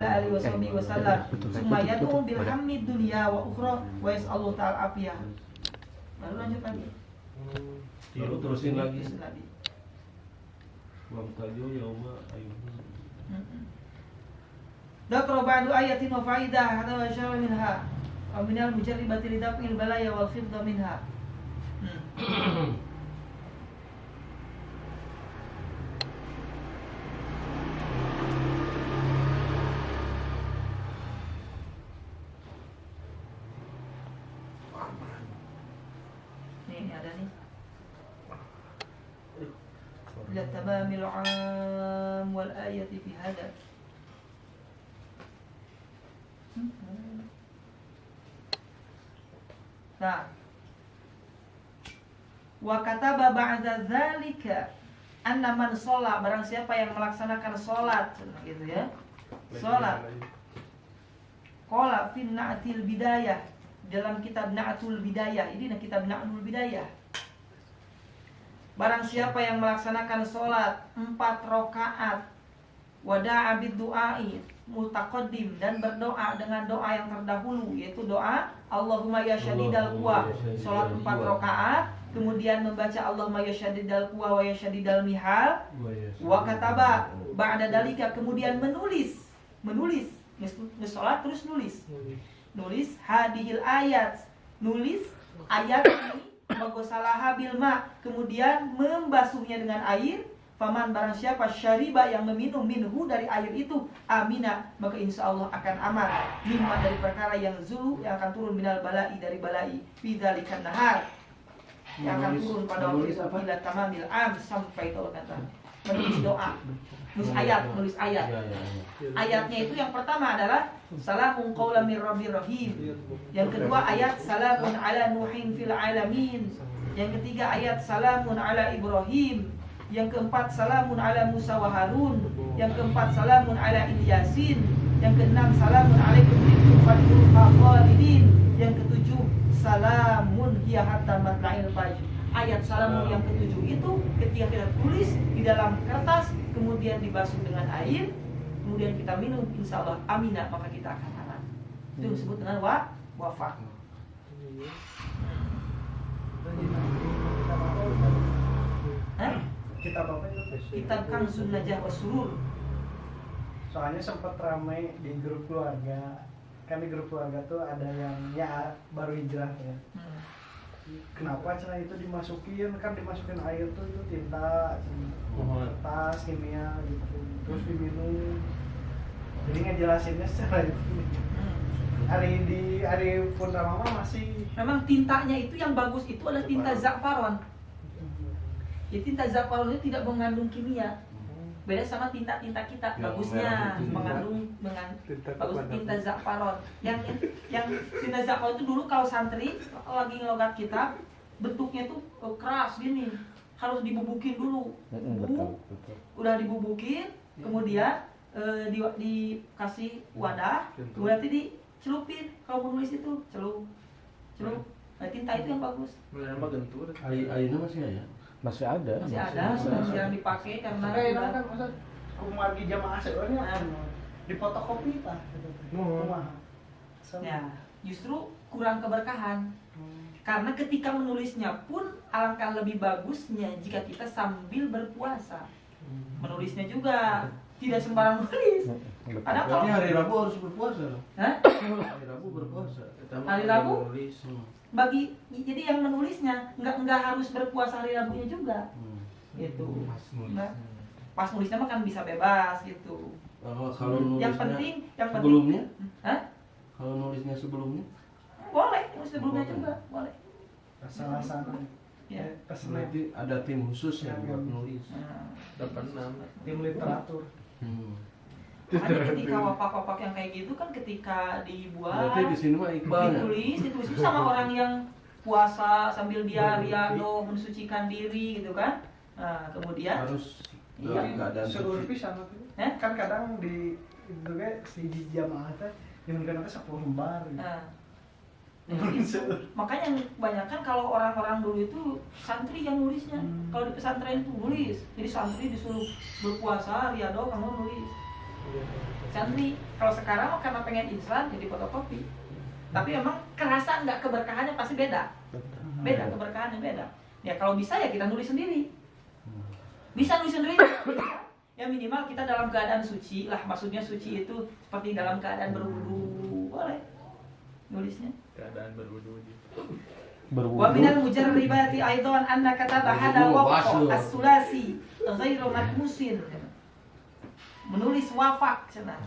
alihi wasallam summa yad'u bil hamid dunya wa ukhra wa yas'alu ta'ala afiyah. Lalu lanjut lagi. Lalu terusin lagi. Wa tajo yauma ayyuh. Dzakara ba'du ayatin wa faidah hada wa syara minha wa minal mujarribati lidaf'il balaya wal khidda minha. Ini ada nih. Ila tamamil 'am wal ayati fi hada. Nah, wa kataba ba'da dzalika anna man sholat, barang siapa yang melaksanakan sholat gitu ya. Sholat. Qala fi na'til bidayah, dalam kitab Na'tul Bidayah. Ini kitab Na'tul Bidayah. Barang siapa yang melaksanakan sholat 4 rakaat wada'a bid-du'ai mutaqaddim, dan berdoa dengan doa yang terdahulu, yaitu doa Allahumma ya syadidal quwa, sholat 4 rakaat, kemudian membaca Allahumma ya syadidal quwa wa ya syadidal mihal, wa kataba ba'da dalika, kemudian menulis sholat terus nulis hadihil ayat, nulis ayat ini, magosalaha bil ma, kemudian membasuhnya dengan air. Faman barang siapa syariba yang meminum minhu dari air itu, amina, maka insya Allah akan aman, mimma dari perkara yang zulu, yang akan turun minal balai, dari balai, fi dzalikan nahar, yang akan turun pada waktu itu, ila tamamil am, sampai tahun kata. Menulis doa, nulis ayat. Ayatnya itu yang pertama adalah salamun qaulan mir rabbir rahim. Yang kedua ayat salamun ala nuhin fil alamin. Yang ketiga ayat salamun ala Ibrahim. Yang keempat salamun ala Musa wa Harun. Yang keempat salamun ala Ilyasin. Yang keenam salamun alaikum bintum fadlul khalidin. Yang ketujuh salamun hiya hatta matla'il fajr. Ayat salamun yang ketujuh itu ketika kita tulis di dalam kertas, kemudian dibasuh dengan air, kemudian kita minum, insya Allah aminah, maka kita akan aman. Itu disebut dengan wafat. Kitab apa itu? Kitab Kanzun Najah Wasurur. Soalnya sempat ramai di grup keluarga. Kan di grup keluarga tuh ada yang ya baru hijrah ya. Kenapa cara itu dimasukin? Kan dimasukin air tuh itu tinta, kertas, kimia gitu. Terus diminum. Jadi ngejelasinnya secara itu. Hari pun Ramama masih. Memang tintanya itu yang bagus itu adalah tinta za'faron. Ya, tinta za'faron itu tidak mengandung kimia. Beda sama tinta-tinta kita, bagusnya mengandung bagus tinta za'faron. Yang tinta za'faron itu dulu kalau santri lagi ngelogat kitab, bentuknya tuh keras gini, harus dibubukin dulu. Udah dibubukin, kemudian dikasih wadah, kemudian nanti dicelupin. Kalau mau nulis itu celup. Nah, tinta itu yang bagus. Nama gentur. Ayeuna masih ada. Masih ada, jarang dipakai karena kan masa kumargi jamaah sebenarnya di fotokopi tah kumaha. Ya, justru kurang keberkahan. Karena ketika menulisnya pun alangkah lebih bagusnya jika kita sambil berpuasa. Menulisnya juga tidak sembarang nulis. Ada kalau hari Rabu harus berpuasa loh. Hah? Hari Rabu berpuasa. Hari Rabu? Jadi yang menulisnya nggak harus berpuasa hari Rabunya juga. Gitu. Pas nulisnya mah kan bisa bebas gitu. Kalau nulisnya yang penting sebelumnya? Hah? Kalau nulisnya sebelumnya? Boleh, nulis sebelumnya juga boleh. Asal-asalan. Ya. Nanti ada tim khusus yang buat nulis. Dapat tim literatur. Makanya ketika wapak-wapak yang kayak gitu kan ketika dibuat, berarti di sini mah Iqbal ditulis itu sama orang yang puasa sambil dia riado mensucikan diri gitu kan. Nah, kemudian harus keadaan seluruh pisan kan kadang di itu kayak si jamaah teh yang kan 10 lembar gitu. Makanya kebanyakan kalau orang-orang dulu itu santri yang nulisnya. Kalau di pesantren itu nulis. Jadi santri disuruh berpuasa, riado, kamu nulis. Jadi kalau sekarang karena pengen instan jadi fotokopi. Tapi emang kerasa nggak keberkahannya pasti beda. Beda keberkahannya beda. Ya kalau bisa ya kita nulis sendiri. Bisa nulis sendiri. Ya minimal kita dalam keadaan suci lah. Maksudnya suci itu seperti dalam keadaan berwudu. Boleh nulisnya. Keadaan berwudu gitu. Wa minal mujarribati aidan anna kataba hada waqf as-sulasi ghairu matmusin. Menulis wafak cenah.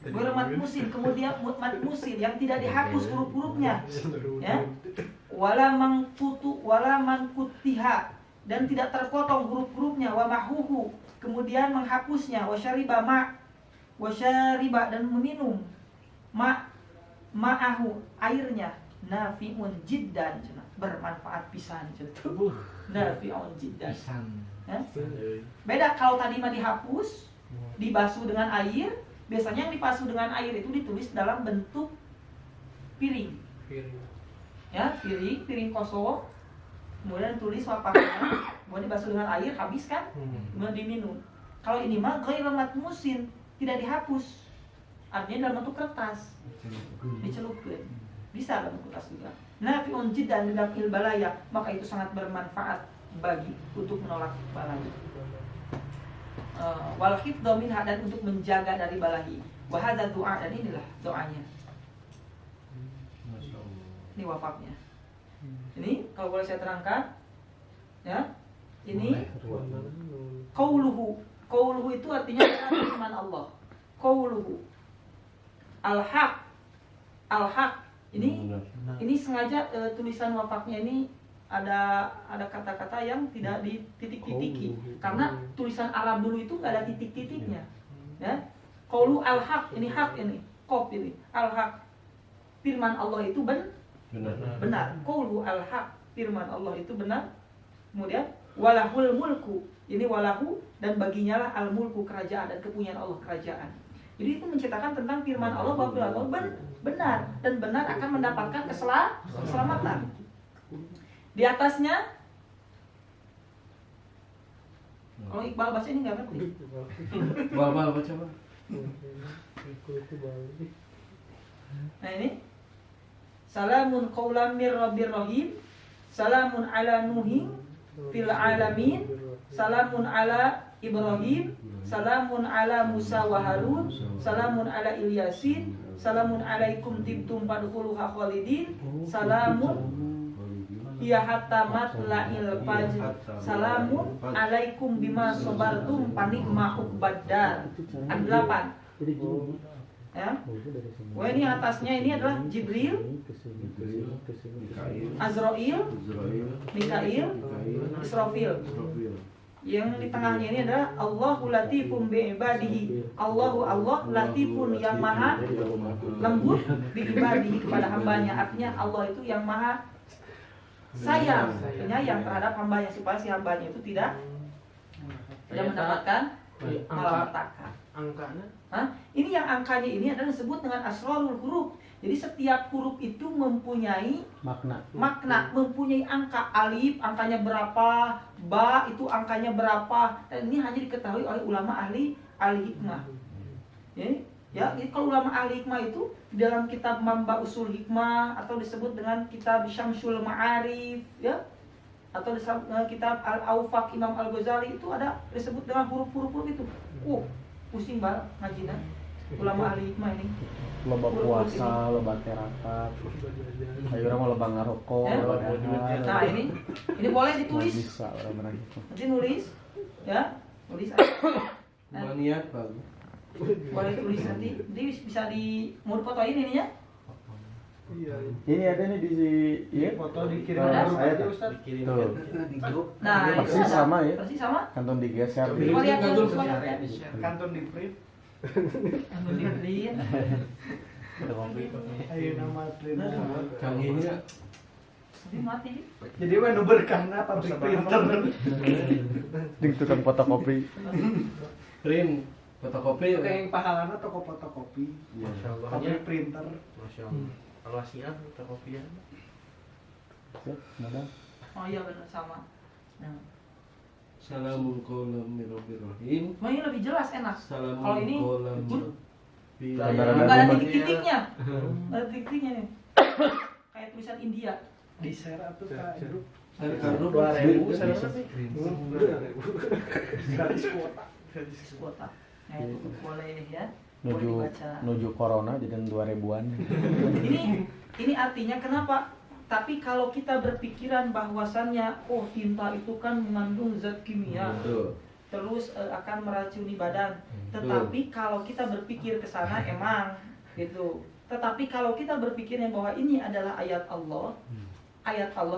Ghairu matmusin, kemudian matmusin yang tidak dihapus huruf-hurufnya. Ya. Wala mangkutiha dan tidak terpotong huruf-hurufnya, wa mahuhu kemudian menghapusnya, wa syariba dan meminum ma'ahu airnya, nafi'un jiddan cenah, bermanfaat pisan cenah. Nafi'un jiddan. Ya? Beda kalau tadi mah dihapus, dibasuh dengan air, biasanya yang dibasuh dengan air itu ditulis dalam bentuk piring. Ya, piring kosong. Kemudian tulis wafaknya, kemudian dibasuh dengan air, habis kan? Kemudian diminum. Kalau ini mah ghairu matmusin, tidak dihapus. Artinya dalam bentuk kertas. Dicelupkeun. Bisa dalam bentuk kertas juga. Nafi'un jiddan lidaf'il balaya, maka itu sangat bermanfaat bagi untuk menolak balaya. Wal hifdzu minha dan untuk menjaga dari balahi. Wa hadza du'a, dan inilah doanya. Ini wafaknya. Ini kalau boleh saya terangkan, ya, ini qauluhu. Qauluhu itu artinya firman Allah. Qauluhu al-haq. Al-haq. Ini sengaja tulisan wafaknya ini ada kata-kata yang tidak dititik-titiki karena tulisan Arab dulu itu nggak ada titik-titiknya. Ya. Qaulu al-haq, ini hak ini, qaf ini. Al-haq. Firman Allah itu benar. Qaulu al-haq, firman Allah itu benar. Kemudian walahul mulku, ini walahu dan baginya lah al-mulku, kerajaan dan kepunyaan Allah, kerajaan. Jadi itu menceritakan tentang firman Allah bahwa firman Allah benar dan benar akan mendapatkan keselamatan. Di atasnya, kalau Iqbal baca ini nggak ngerti. Baca apa? Nah ini salamun qaulam mir rabbir rahim, salamun ala nuhin fil alamin, salamun ala Ibrahim, salamun ala Musa wa Harun, salamun ala Ilyasin, salamun alaikum tibtum fadkhuluha khalidin, salamun hiya hatta matla'il fajr, salamun alaikum bima sabartum panikma uqbaddar. Ada 8. Ya. Wah, ini atasnya ini adalah Jibril, Azrail, Mikail, Israfil. Yang di tengahnya ini adalah Allahu latifun bi ibadihi. Allah latifun yang maha lembut bi ibadihi kepada hambanya. Artinya Allah itu yang maha sayang, penyayang terhadap hambanya supaya si hambanya itu tidak mendapatkan malapetaka. Angkanya? Ini yang angkanya ini adalah disebut dengan asrarul huruf. Jadi setiap huruf itu mempunyai makna, mempunyai angka. Alif angkanya berapa, ba itu angkanya berapa. Dan ini hanya diketahui oleh ulama ahli hikmah. Ya, jadi kalau ulama ahli hikmah itu dalam kitab Mamba Usul Hikmah atau disebut dengan kitab Syamsul Ma'arif, ya, atau disebut kitab Al-Awfaq Imam Al-Ghazali itu ada disebut dengan huruf-huruf itu. Pusing banget ngajinya ulama ahli hikmah ini. Loba puasa, loba terakat, ayo orang loba ngarokok, loba dahar. Nah ini boleh ditulis. Bisa orang gitu. Nanti nulis, ya, nulis aja. Niat bagus. Boleh tulis nanti bisa mau fotoin ininya. Ini ada nih di foto dikirim Ada? saya tuh Ustaz. tuh. Nah, Persis itu ada. sama ya? Persis sama. Kanton digeser. Oh, lihat dulu Kanton di print. Anu dibeliin. Ayo nama print. Canggihnya. Tapi mati. Jadi we nu berkahna pabrik printer. Ding tukang fotokopi. Print fotokopi. Kayak yang pahalana toko fotokopi. Masya Allah. Pabrik printer. Masya Allah. Kalau siap fotokopian. Mana? Oh iya benar sama. Nah. Salamun qaulam min rabbir rahim. Nah, ini lebih jelas enak. Salamun Kalau ini qaulam Ada nggak ada rumah. titik-titiknya. Nggak ada titik-titiknya nih. Kayak tulisan India. Di share atau ke grup Karena 2000 saya saya gratis kuota. Kuota. Nah, itu boleh ya. Boleh Nuju dibaca. nuju corona jadi 2000-an. Ini artinya kenapa? Tapi kalau kita berpikiran bahwasannya tinta itu kan mengandung zat kimia, Betul. terus akan meracuni badan. Tetapi kalau kita berpikir ke sana emang gitu. Tetapi kalau kita berpikirnya bahwa ini adalah ayat Allah,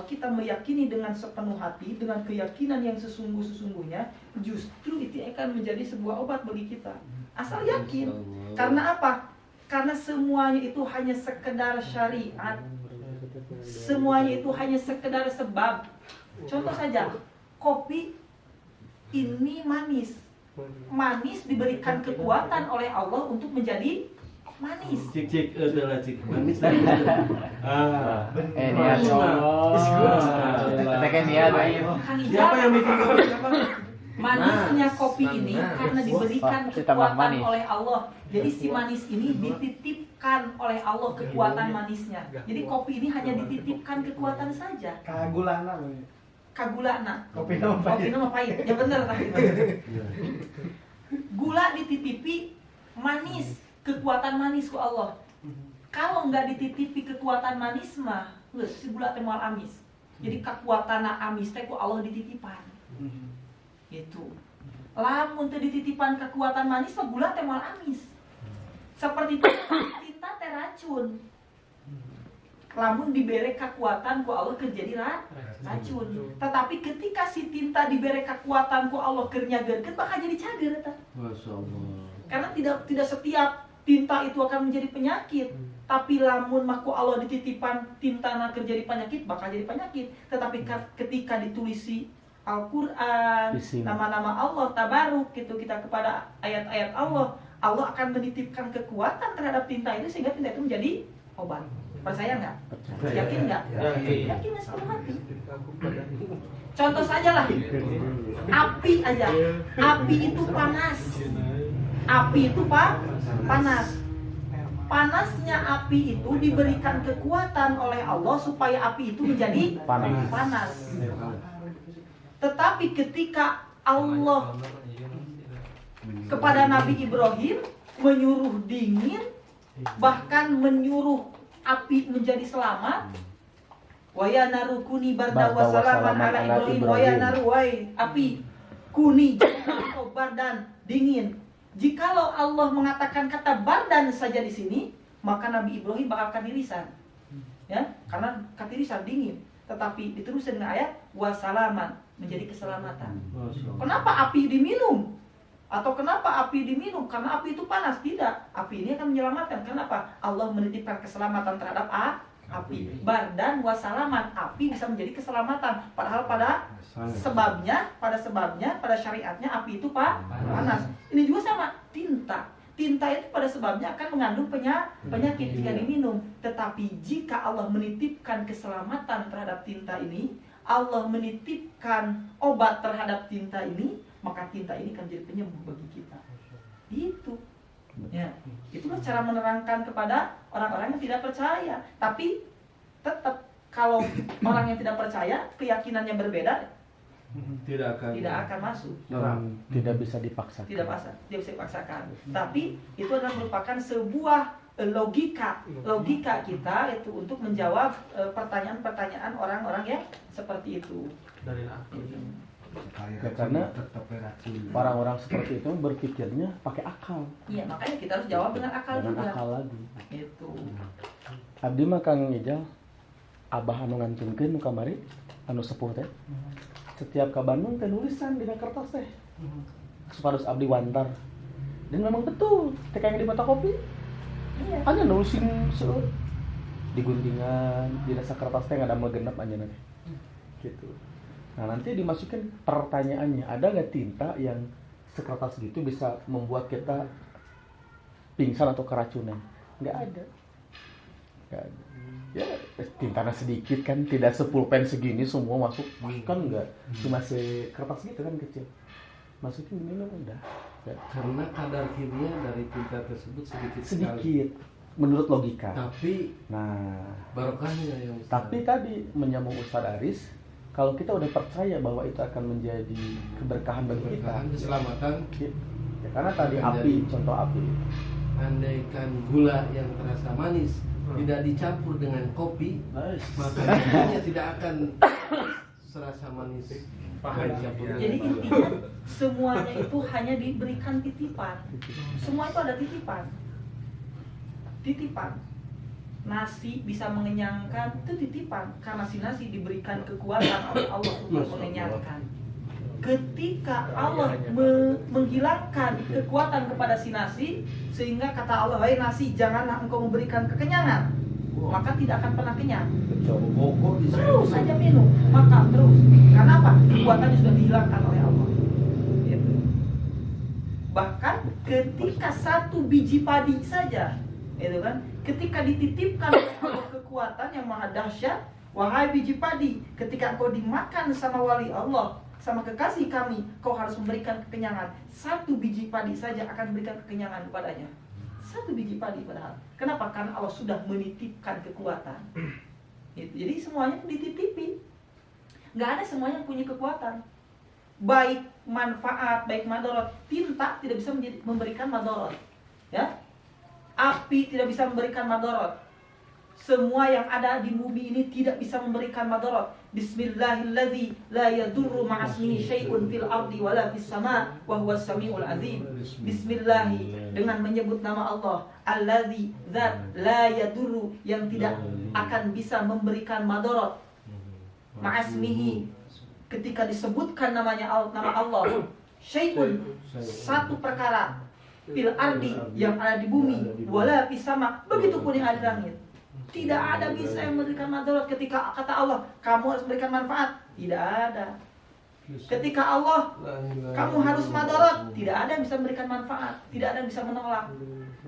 kita meyakini dengan sepenuh hati, dengan keyakinan yang sesungguh-sesungguhnya, justru itu akan menjadi sebuah obat bagi kita. Asal yakin. Karena apa? Karena semuanya itu hanya sekedar syariat. Semuanya itu hanya sekedar sebab. Contoh saja, kopi ini manis. Manis diberikan kekuatan oleh Allah untuk menjadi manis. Cik adalah cik manis. Niat Tekan niat Kang Siapa yang bikin kopi? Siapa? Manisnya kopi ini karena diberikan Si tambah kekuatan manis. oleh Allah. Jadi si manis ini dititipkan oleh Allah kekuatan manisnya. Jadi kopi ini hanya dititipkan kekuatan saja. Kagulana Kagulana. kopi nama Kopi pahit. nama pahit. Ya benar tadi. Gula dititipi manis, kekuatan manis ku Allah. Kalau nggak dititipi kekuatan manis mah, geus si gula teh moal amis. Jadi kekuatan amis teh ku Allah dititipan. Gitu. Lamun teu dititipan kekuatan manis mah gula teh moal amis. Seperti itu tinta teh racun. Lamun dibere kekuatan ku Allah keur jadi racun. Tetapi ketika si tinta dibere kekuatan ku Allah keur nyageurkeun bakal jadi cager eta. Masyaallah. Karena tidak setiap tinta itu akan menjadi penyakit. Tapi lamun maku Allah dititipan tinta na keur jadi penyakit bakal jadi penyakit. Tetapi ketika ditulisi Al-Qur'an, Isim. nama-nama Allah tabaruk gitu kita kepada ayat-ayat Allah, Allah akan menitipkan kekuatan terhadap tinta itu sehingga tinta itu menjadi obat. Percaya nggak? Yakin nggak? Yakin sepenuh hati. Contoh saja lah, api aja. Api itu panas. Api itu panas. Panasnya api itu diberikan kekuatan oleh Allah supaya api itu menjadi panas. Tetapi ketika Allah kepada Nabi Ibrahim menyuruh dingin, bahkan menyuruh api menjadi selamat, wa ya naru kuni barda wa salaman ala Ibrahim, wa ya naru wai api kuni atau bardan dingin. Jikalau Allah mengatakan kata bardan saja di sini, maka Nabi Ibrahim bakal kadirisan. Ya, karena kadirisan dingin. Tetapi diteruskan dengan ayat wasalaman, menjadi keselamatan. Kenapa api diminum? Atau kenapa api diminum? Karena api itu panas. Tidak, api ini akan menyelamatkan. Kenapa? Allah menitipkan keselamatan terhadap api. Bardan wasalaman, api bisa menjadi keselamatan. Padahal pada sebabnya, pada syariatnya api itu panas. Ini juga sama, tinta. Tinta itu pada sebabnya akan mengandung penyakit jika diminum. Tetapi jika Allah menitipkan keselamatan terhadap tinta ini, Allah menitipkan obat terhadap tinta ini, maka tinta ini akan jadi penyembuh bagi kita. Itu. Ya, itulah cara menerangkan kepada orang-orang yang tidak percaya. Tapi tetap kalau orang yang tidak percaya, keyakinannya berbeda, tidak akan masuk. Tidak bisa dipaksakan. Tidak bisa dipaksakan. Tapi itu adalah merupakan sebuah logika kita itu untuk menjawab pertanyaan-pertanyaan orang-orang yang seperti itu. Dari aku. Ya, karena orang-orang seperti itu berpikirnya pakai akal. Iya, makanya kita harus jawab dengan akal Dengan juga. akal lagi. Itu. Abdi mah Kang Ijal, abah anu ngantunkeun nu kamari anu sepuh teh. Setiap ka Bandung teh nulisan dina kertas teh. Supados abdi wantar. Dan memang betul, teh kayak di fotokopi. Iya. Hanya nulisin seueur di guntingan, di dasa kertas teh ngadamel genep anjeunna teh. Gitu. Nah, nanti dimasukin pertanyaannya, ada nggak tinta yang sekertas gitu bisa membuat kita pingsan atau keracunan? Nggak ada. kan. Ya tintanya sedikit kan, tidak sepulpen segini semua masuk kan enggak, cuma sekertas gitu kan kecil, masukin minum udah kan. Karena kadar kimia dari tinta tersebut sedikit sekali. Sedikit menurut logika. Tapi Nah, barokahnya yang tapi tadi menyambung Ustaz Aris, kalau kita udah percaya bahwa itu akan menjadi keberkahan bagi kita, berkahan keselamatan. ya karena tadi Akan api, jadi- contoh api, Andaikan gula yang terasa manis tidak dicampur dengan kopi, maka kopinya tidak akan serasa manis. Paham. Dicampur dengan Jadi gula. intinya semuanya itu hanya diberikan titipan. Semua itu ada titipan. Titipan. Nasi bisa mengenyangkan, itu titipan. Karena si nasi diberikan kekuatan oleh Allah untuk Masya Allah. mengenyangkan. Ketika Allah menghilangkan kekuatan kepada si nasi, sehingga kata Allah, "Wahai nasi, janganlah engkau memberikan kekenyangan," maka tidak akan pernah kenyang. betul. Pokok di Terus saja minum, makan terus. Karena apa? Kekuatannya sudah dihilangkan oleh Allah. Gitu. Bahkan ketika satu biji padi saja, itu kan, ketika dititipkan oleh Allah kekuatan yang maha dahsyat, wahai biji padi, ketika engkau dimakan sama wali Allah, sama kekasih kami, kau harus memberikan kekenyangan. Satu biji padi saja akan memberikan kekenyangan kepadanya. Satu biji padi padahal. Kenapa? Karena Allah sudah menitipkan kekuatan. Jadi semuanya dititipi. Nggak ada semuanya yang punya kekuatan. Baik manfaat, baik madorot. Tinta tidak bisa memberikan madorot. Ya, api tidak bisa memberikan madorot. Semua yang ada di bumi ini tidak bisa memberikan madorot. Bismillahilladzi la yadurru ma'asmihi syai'un fil ardi wala fis sama' wa huwas samiul azim. Bismillahi, dengan menyebut nama Allah, alladzi zat la yadurru, yang tidak akan bisa memberikan madorot. Ma'asmihi, ketika disebutkan nama Allah, syai'un, satu perkara, fil ardi, yang ada di bumi, wala fis sama', begitupun yang ada di langit. Tidak ada bisa yang memberikan madarat. Ketika kata Allah, kamu harus memberikan manfaat, tidak ada. Ketika Allah, kamu harus madarat, tidak ada yang bisa memberikan manfaat, tidak ada yang bisa menolak.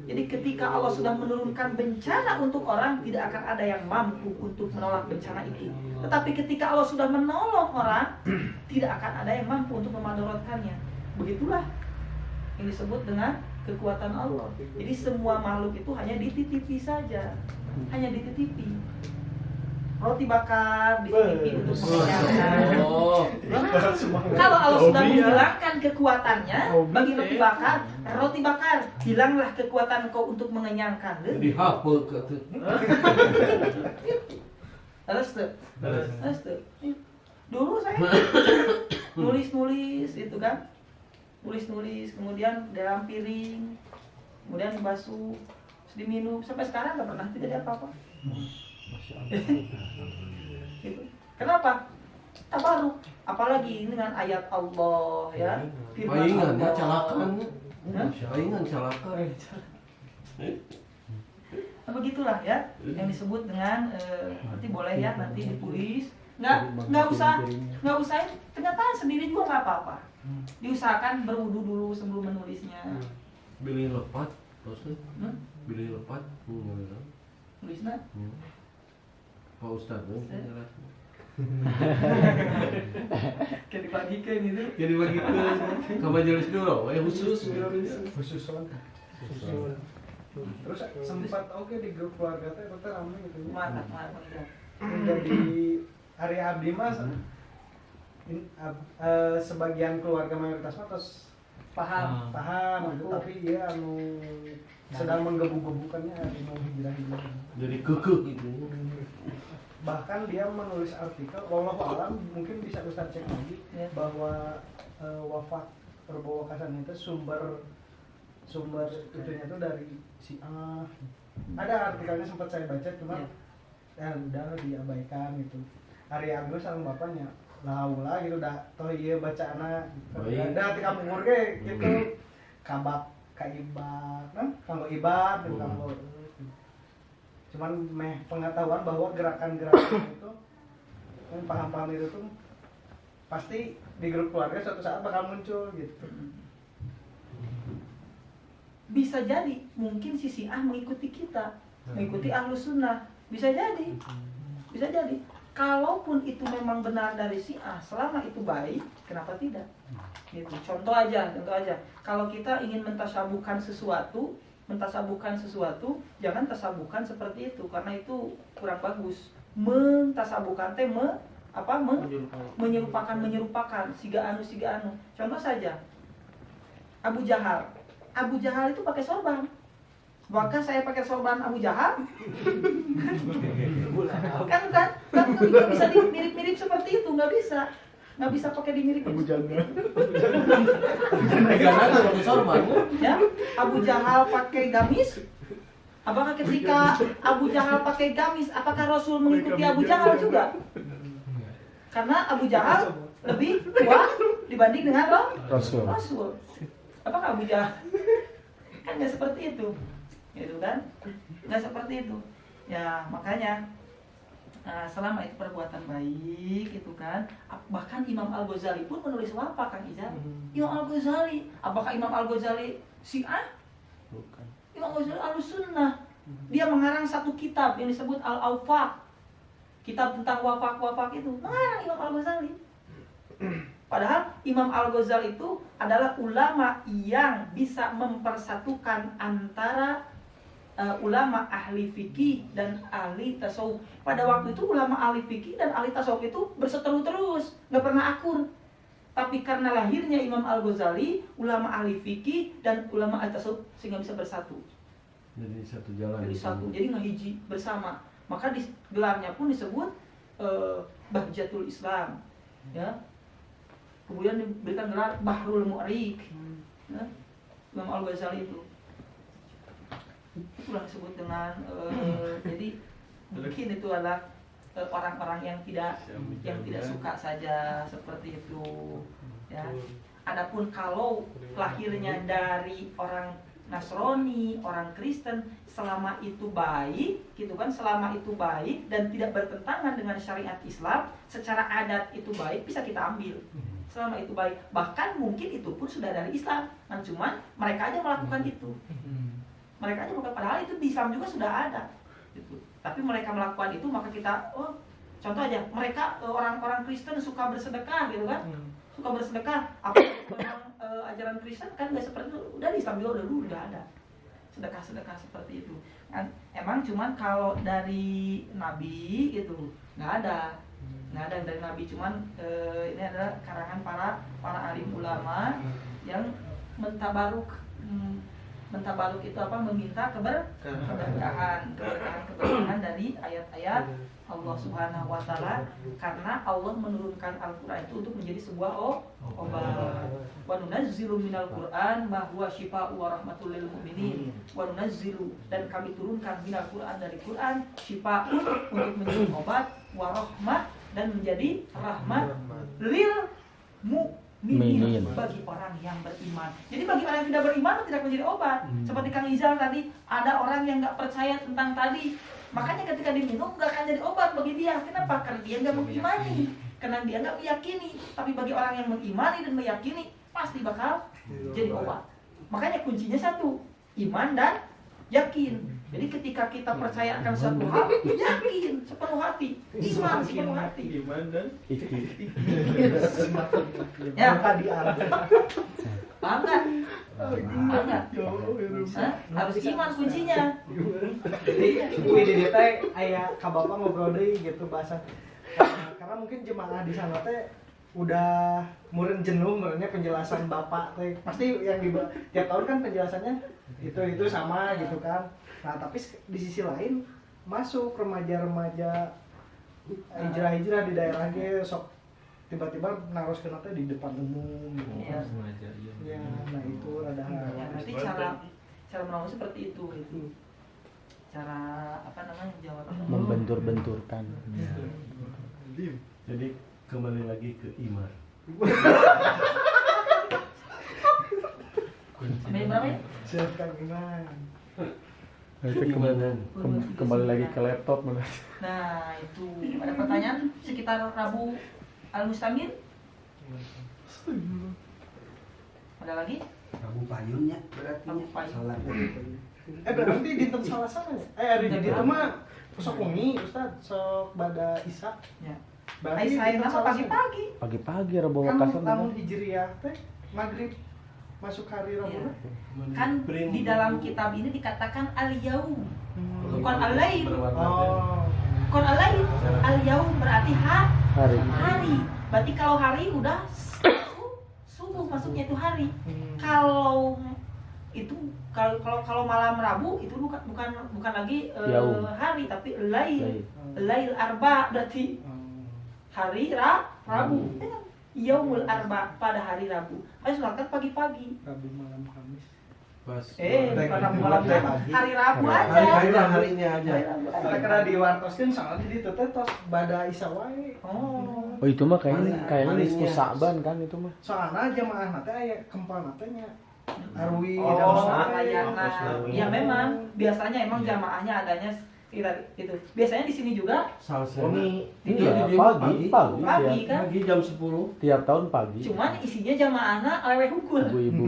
Jadi ketika Allah sudah menurunkan bencana untuk orang, tidak akan ada yang mampu untuk menolak bencana itu. Tetapi ketika Allah sudah menolong orang, tidak akan ada yang mampu untuk memadaratkannya. Begitulah yang disebut dengan kekuatan Allah. Jadi semua makhluk itu hanya dititipi saja, hanya dititipi. Roti bakar dititipi untuk mengenyangkan. Oh, Kalau Allah sudah menghilangkan kekuatannya bagi roti bakar, hilanglah kekuatan kau untuk mengenyangkan. jadi apa kata? Terus tuh. Dulu saya nulis itu kan. Nulis, kemudian dalam piring, kemudian dibasuh, terus diminum. Sampai sekarang nggak pernah tidak ada apa-apa. Gitu. Kenapa? Tabaruk. Apalagi dengan ayat Allah, ya. Firman Palingan ya Allah. calakan. Hah? Palingan calakan. Nah, begitulah ya yang disebut dengan nanti boleh ya nanti ditulis. Nggak usah kenyataan sendiri juga nggak apa-apa. Diusahakan berwudu dulu sebelum menulisnya. Beli lepat, terus Hmm? beli lepat. Tulisnya Pak Ustadz, kayak dibagikan gitu. jadi begitu. Ke majelis dulu, khusus. Khusus lah. Terus sempat oke di grup keluarga teh rame gitu ya. Mantap. Menjadi hari abdi mas sebagian keluarga mayoritas mah terus Paham. paham gitu, tapi dia anu sedang menggebu-gebukannya mau hijrah. Jadi kekeh gitu. Bahkan dia menulis artikel, wallahu alam mungkin bisa Ustaz cek lagi Ya. bahwa wafat perbawakan itu sumber itunya itu dari si A. Ada artikelnya sempat saya baca cuma Ya. udah diabaikan gitu. Ari Agus sama bapaknya lah gitu dah toh iya baca anak Baik. ada di kampung urge gitu kabak kaibat kan kanggo ibat gitu kanggo cuman pengetahuan bahwa gerakan-gerakan itu kan paham-paham itu tuh pasti di grup keluarga suatu saat bakal muncul gitu. Bisa jadi mungkin si A mengikuti kita. mengikuti Ahlus Sunnah. Bisa jadi. Bisa jadi. Kalaupun itu memang benar dari Syiah, selama itu baik, kenapa tidak? Gitu. Contoh aja. Kalau kita ingin mentasabuhkan sesuatu, jangan tasabuhkan seperti itu, karena itu kurang bagus. Mentasabuhkan teh menyerupakan siga anu. Contoh saja, Abu Jahal itu pakai sorban. Maka saya pakai sorban Abu Jahal. kan nggak bisa mirip-mirip seperti itu, nggak bisa pakai dimirip. Abu Janda. Karena pakai sorban. Ya, Abu Jahal pakai gamis. Apakah ketika Abu Jahal pakai gamis, apakah Rasul mengikuti Abu Jahal juga? Karena Abu Jahal lebih tua dibanding dengan Rasul. Apakah Abu Jahal? Kan nggak seperti itu, gitu kan? Nggak seperti itu. Ya makanya selama itu perbuatan baik, itu kan. Bahkan Imam Al-Ghazali pun menulis apa, Kang Ijal? Imam Al-Ghazali. Apakah Imam Al-Ghazali Syiah? Bukan. Imam Al-Ghazali Ahlus Sunnah. Dia mengarang satu kitab yang disebut Al-Awfaq. Kitab tentang wafak itu mengarang Imam Al-Ghazali. Padahal Imam Al-Ghazali itu adalah ulama yang bisa mempersatukan antara ulama ahli fikih dan ahli tasawuf. Pada waktu itu ulama ahli fikih dan ahli tasawuf itu berseteru terus, nggak pernah akur. Tapi karena lahirnya Imam Al-Ghazali, ulama ahli fikih dan ulama ahli tasawuf sehingga bisa bersatu. Jadi satu jalan. Jadi ngahiji bersama. Maka gelarnya pun disebut Bahjatul Islam, ya. Kemudian diberikan gelar Bahrul Mu'rik, ya. Imam Al-Ghazali itulah disebut dengan jadi mungkin itu adalah orang-orang yang tidak suka saja seperti itu, ya. Adapun kalau lahirnya dari orang Nasrani, orang Kristen, selama itu baik, gitu kan, selama itu baik dan tidak bertentangan dengan syariat Islam, secara adat itu baik, bisa kita ambil. Selama itu baik, bahkan mungkin itu pun sudah dari Islam, kan, cuman mereka aja melakukan itu. Mereka aja melakukan, padahal itu di Islam juga sudah ada, gitu. Tapi mereka melakukan itu, maka kita, contoh aja, mereka orang-orang Kristen suka bersedekah, gitu kan, suka bersedekah. Apa memang ajaran Kristen kan nggak seperti itu, udah di Islam juga udah ada sedekah seperti itu kan. Emang cuman kalau dari Nabi itu nggak ada dari Nabi, cuman ini adalah karangan para alim ulama yang mentabaruk itu apa, meminta keberkahan dari ayat-ayat Allah Subhanahu wa taala, karena Allah menurunkan Al-Qur'an itu untuk menjadi sebuah obat. Wa nunazzilu minal Qur'an ma huwa syifaa'un wa rahmatul lil mu'minin. Wa nunazzilu, dan kami turunkan minal Qur'an, dari Qur'an, syifaa'un untuk menjadi obat, wa rahmah, dan menjadi rahmat lil mu'minin, bagi orang yang beriman. Jadi bagi orang yang tidak beriman tidak menjadi obat. Seperti Kang Izal tadi, ada orang yang nggak percaya tentang tadi, makanya ketika diminum nggak akan jadi obat bagi dia. Kenapa? Karena dia nggak mengimani, karena dia nggak meyakini. Tapi bagi orang yang mengimani dan meyakini, pasti bakal jadi obat. Makanya kuncinya satu, iman dan yakin. Jadi ketika kita percaya akan suatu hal, yakin sepenuh hati, iman sepenuh hati. Iman dan Ya, tadi ada. paham nggak? Harus iman kuncinya. Wih, di teh aya ka bapak ngobrol deui gitu bahasa. Karena mungkin jemaah di sana teh udah meureun jenuh meureunnya penjelasan bapak teh. Pasti yang tiap tahun kan penjelasannya itu sama gitu kan. Nah, tapi di sisi lain masuk remaja-remaja hijrah-hijrah di daerah ge sok tiba-tiba naros kena teh di depan umum gitu. Iya. Ya, nah itu rada Ya, berarti cara menolong seperti itu. Cara apa namanya jawab? Membentur-benturkan. Jadi kembali lagi ke iman. Sampai berapa ya? siapkan iman. Itu Keimanan. kembali lagi ke laptop malah. Nah, itu ada pertanyaan sekitar Rabu Al-Mustamir? Ada lagi? Rabu payunnya berarti Rabu payun. salat. Berarti dinten salasana ya? Hari Dinten itu berapa? mah sok wengi Ustaz, sok bada Isa. Ya. Berarti Aisyah dinten nama salasana. pagi-pagi. Pagi-pagi Rabu Kan wakasan. lamun Hijriyah teh maghrib masuk hari Rabu. Iya. Kan di dalam kitab ini dikatakan al-yaum. Bukan al-lail. Oh. Bukan al-lail. Al-yaum berarti Hari. hari. Berarti kalau hari udah subuh masuknya itu hari. Kalau itu kalau malam Rabu itu bukan lagi Yaum. hari tapi lail. Lail. Lail arba berarti hari Rabu. Yaumul arba pada hari Rabu. Ayo sholatkan pagi-pagi. Rabu malam Kamis. Pas Bukan malam Pagi. hari Rabu Hari- aja. hari ini aja. Hari Rabu aja. Kita kira diwartoskeun soalnya di teh tos bada Isa wae. Oh. Oh itu mah kayaknya Marinya. nisfu Sa'ban kan itu mah. Soalnya jamaah nate aya kempal nate nya. Arwi Oh, dan ayana. Ya memang biasanya emang jamaahnya adanya sekitar itu. Biasanya di sini juga Salsa. Ini Iya, di pagi pagi tiap, kan. Pagi jam 10. tiap tahun pagi. Cuman isinya jamaahnya awewe hukul. Ibu-ibu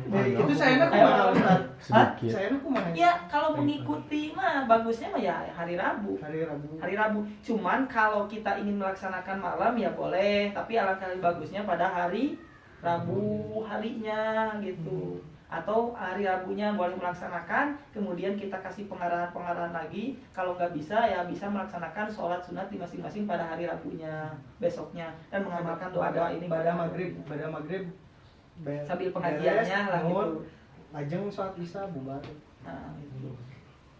itu saya nak Ayo, kumaha Ustaz? sedikit. Saya nak kumaha? Ya kalau mengikuti mah bagusnya mah ya hari Rabu. Hari Rabu. Hari Rabu. Cuman kalau kita ingin melaksanakan malam ya boleh, tapi alangkah lebih bagusnya pada hari Rabu harinya gitu. Atau hari Rabunya boleh melaksanakan, kemudian kita kasih pengarahan-pengarahan lagi. Kalau nggak bisa ya bisa melaksanakan sholat sunat di masing-masing pada hari Rabunya besoknya dan mengamalkan doa-doa ini bada maghrib sambil pengajiannya lah gitu. Lajeng sholat Isya bubar. Nah, gitu.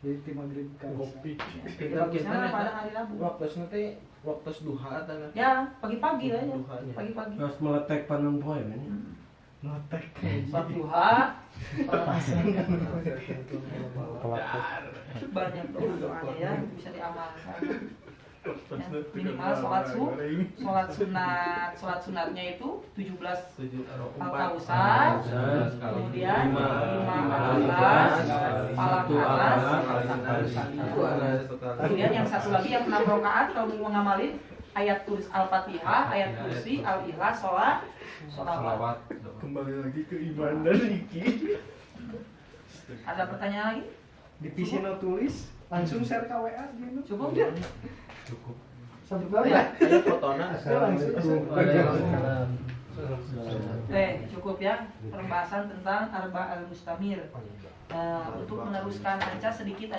Jadi ti maghrib ka Kopi. Kita bagusnya pada hari Rabu. Waktu nanti waktu duha tanah. Ya pagi-pagi aja. Duhanya. Pagi-pagi. Pas meletek panen poe kan. notek. Sholat duha, Telat. banyak doa-doanya ya bisa diamalkan. Ya, minimal sholat sunatnya itu 17 Al-Kausar, kemudian 5 atas, palak atas, kemudian yang satu lagi yang 6 rakaat kalau mau ngamalin ayat tulis Al-Fatihah, ayat kursi, Al-Ikhlas, sholawat. Kembali lagi ke iman dan Iki. Ada pertanyaan lagi? Di PC no tulis langsung share ke WA gitu. Cukup ya? Cukup. Satu kali Ya. ya. Ada fotona. Cukup ya pembahasan tentang Arba al-Mustamir. Untuk meneruskan aja sedikit